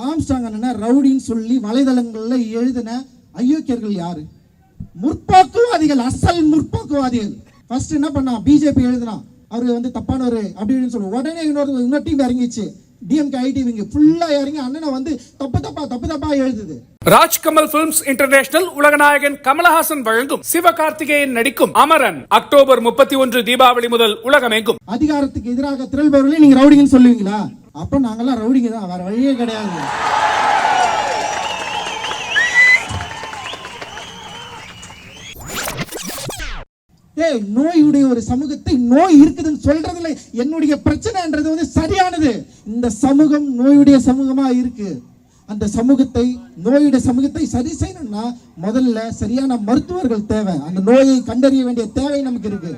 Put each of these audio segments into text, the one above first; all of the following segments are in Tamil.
ஆம்ஸ்ட்ராங் அண்ணனை ரவுடின்னு சொல்லி வலைதளங்கள்ல எழுதின அயோக்கியர்கள் யாரு? முற்போக்குவாதிகள், அசல் முற்போக்குவாதிகள். ஃபர்ஸ்ட் என்ன பண்ணா, பிஜேபி எழுதினா அவரு வந்து தப்பானவரு அப்படின்னு சொல்லுவோம். உடனே இன்னொரு டீம் இறங்கிச்சு, டிஎம்கே ஐடிவிங்க ஃபுல்லா இறங்கி அண்ணனை வந்து தப்பா எழுதுது. ராஜ்கமல் பிலிம்ஸ் இன்டர்நேஷனல் உலகநாயகன் கமலஹாசன் வழங்கும் சிவகார்த்திகேயன் நடிக்கும் அமரன் அக்டோபர் 31 தீபாவளி முதல் உலகமெங்கும். அதிகாரத்துக்கு எதிராக திரள்பவர்களே நீங்க ரவுடிங்கன்னு சொல்லுவீங்களா? அப்ப நாங்கெல்லாம் ரவுடிங்க தான், வேற வழியே கிடையாது. நோயுடைய ஒரு சமூகத்தை நோய் இருக்குதுன்னு சொல்றதுல என்னுடைய பிரச்சனைன்றது வந்து சரியானது. இந்த சமூகம் நோயுடைய சமூகமா இருக்கு. அந்த சமூகத்தை, நோயுடைய சமூகத்தை சரி செய்யணும்னா முதல்ல சரியான மருத்துவர்கள் தேவை. அந்த நோயை கண்டறிய வேண்டிய தேவை நமக்கு இருக்கு.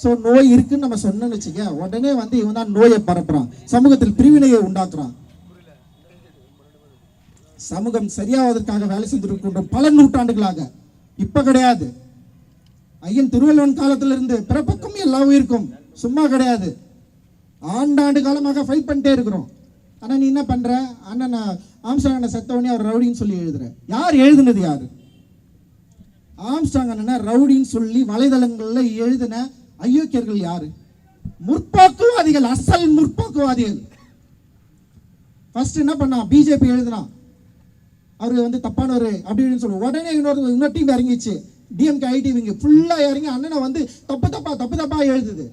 சோ நோய் இருக்குன்னு நம்ம சொன்னோம்னு வச்சுக்க, உடனே வந்து இவன் தான் நோயை பரப்புறான், சமூகத்தில் பிரிவினையை உண்டாக்குறான். சமூகம் சரியாவதற்காக வேலை செஞ்சிருக்கின்றோம் பல நூற்றாண்டுகளாக. இப்ப கிடையாது, ஐயன் திருவள்ளுவன் காலத்துல இருந்து பிறப்புக்கும் எல்லா உயிருக்கும் சும்மா கிடையாது. ஆண்டாண்டு காலமாக ஃபைட் பண்ணிட்டே இருக்கிறோம். ஆனா நீ என்ன பண்ற, அண்ணன் ஆம்ஸ்ட்ராங் செத்தவனே அவர் ரவுடின்னு சொல்லி எழுதுற. யார் எழுதுனது? யாரு? ஆம்ஸ்ட்ராங் அண்ணனை ரவுடின்னு சொல்லி வலைதளங்கள்ல எழுதின அயோக்கியர்கள் யாரு? முற்போக்குவாதிகள், அசல் முற்போக்குவாதிகள். ஃபர்ஸ்ட் என்ன பண்ணா, பிஜேபி எழுதினா அவரு வந்து தப்பானவரு அப்படின்னு சொல்லுவோம். உடனே இன்னொரு டீம் இறங்கிச்சு, டிஎம்கே ஐடிவிங்க ஃபுல்லா இறங்கி அண்ணனை வந்து தப்பா எழுதுது.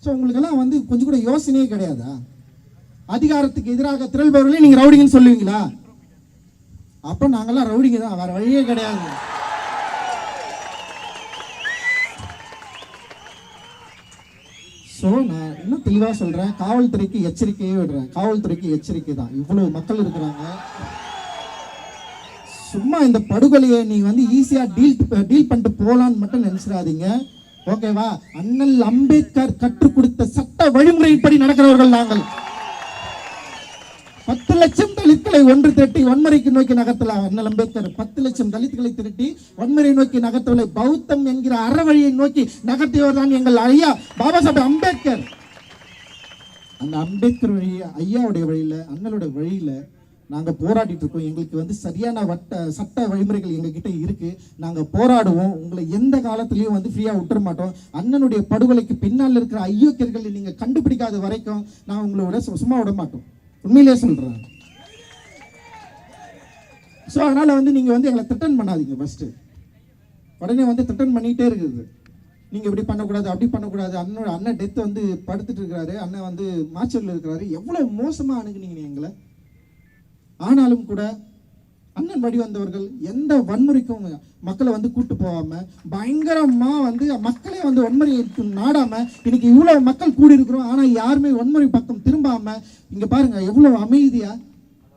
ஸோ உங்களுக்கெல்லாம் வந்து கொஞ்சம் கூட யோசனையே கிடையாதா? அதிகாரத்துக்கு எதிராக திரள்பவர்களே நீங்க ரவுடிங்கன்னு சொல்லுவீங்களா? அப்ப நாங்கெல்லாம் ரவுடிங்க தான், வேற வழியே கிடையாது. ஸோ நான் இன்னும் தெளிவா சொல்றேன், காவல்துறைக்கு எச்சரிக்கையே விடுறேன். காவல்துறைக்கு எச்சரிக்கை தான். இவ்வளவு மக்கள் இருக்கிறாங்க. சும்மா இந்த படுகொலையை நீ வந்து ஈஸியா டீல் பண்ணிட்டு போலான்னு மட்டும் நினைச்சிடாதீங்க. ஓகேவா? அண்ணல் அம்பேத்கர் கற்றுக் கொடுத்த சட்ட வழிமுறைப்படி நடக்கிறவர்கள் நாங்கள். 10 லட்சம் தலித்களை ஒன்று திரட்டி வன்முறைக்கு நோக்கி நகர்த்தலாம். அண்ணல் அம்பேத்கர் 10 லட்சம் தலித்களை திரட்டி வன்முறை நோக்கி நகர்த்தவில்லை, பௌத்தம் என்கிற அறவழியை நோக்கி நகர்த்தியவர் தான் எங்கள் ஐயா பாபா சாஹேப் அம்பேத்கர். அந்த அம்பேத்கர் வழி, ஐயாவுடைய வழியில, அண்ணலுடைய வழியில நாங்க போராடிட்டு இருக்கோம். எங்களுக்கு வந்து சரியான சட்ட வழிமுறைகள் எங்க கிட்ட இருக்கு. நாங்க போராடுவோம். உங்களை எந்த காலத்திலயும் வந்து ஃப்ரீயா விட்டுற மாட்டோம். அண்ணனுடைய படுகொலைக்கு பின்னால் இருக்கிற ஐயோக்கியர்களை நீங்க கண்டுபிடிக்காத வரைக்கும் நான் உங்களோட சும்மா விட மாட்டோம். உண்மையிலேயே சொல்றேன். ஸோ அதனால வந்து நீங்க வந்து எங்களை த்ரெட்டன் பண்ணாதீங்க. ஃபர்ஸ்ட் உடனே வந்து த்ரெட்டன் பண்ணிட்டே இருக்குது. நீங்க இப்படி பண்ணக்கூடாது, அப்படி பண்ணக்கூடாது. அண்ணன் டெத் வந்து படுத்துட்டு இருக்கிறாரு, அண்ணன் வந்து மாச்சூர்ல இருக்கிறாரு. எவ்வளவு மோசமா அணுகுனீங்க எங்களை. ஆனாலும் கூட அண்ணன் வழி வந்தவர்கள் எந்த வன்முறைக்கும் மக்களை வந்து கூட்டு போகாம, பயங்கரமா வந்து மக்களே வந்து வன்முறை நாடாம இன்னைக்கு இவ்வளவு மக்கள் கூடி இருக்கிறோம். ஆனா யாருமே வன்முறை பக்கம் திரும்பாம இங்க பாருங்க எவ்வளவு அமைதியா,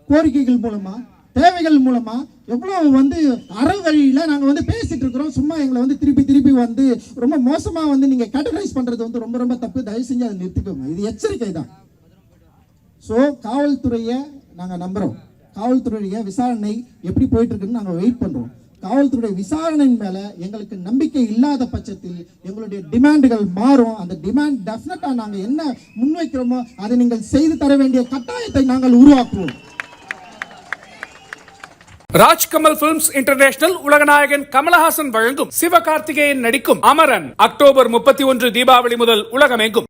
கோரிக்கைகள் மூலமா, தேவைகள் மூலமா எவ்வளவு வந்து அறவழியில நாங்க வந்து பேசிட்டு இருக்கிறோம். சும்மா எங்களை வந்து திருப்பி வந்து ரொம்ப மோசமா வந்து நீங்க கேட்டகரைஸ் பண்றது வந்து ரொம்ப தப்பு. தயவு செஞ்சு அதை நிறுத்திக்கோங்க. இது எச்சரிக்கை தான். ஸோ காவல்துறையை நாங்க நம்புறோம். காவல்துறையுடைய விசாரணை எப்படி போயிட்டு இருக்குன்னு நாங்க வெயிட் பண்றோம். காவல்துறை விசாரணையின் மேல எங்களுக்கு நம்பிக்கை இல்லாத பட்சத்தில் எங்களுடைய டிமாண்டுகள் மாறும். அந்த டிமாண்ட் டெஃபினட்டா நாங்க என்ன முன்வைக்கிறோமோ அதை நீங்கள் செய்து தர வேண்டிய கட்டாயத்தை நாங்கள் உருவாக்குவோம். ராஜ்கமல் பிலிம்ஸ் இன்டர்நேஷனல் உலகநாயகன் கமலஹாசன் வழங்கும் சிவகார்த்திகேயன் நடிக்கும் அமரன் அக்டோபர் 31 தீபாவளி முதல் உலகமெங்கும்.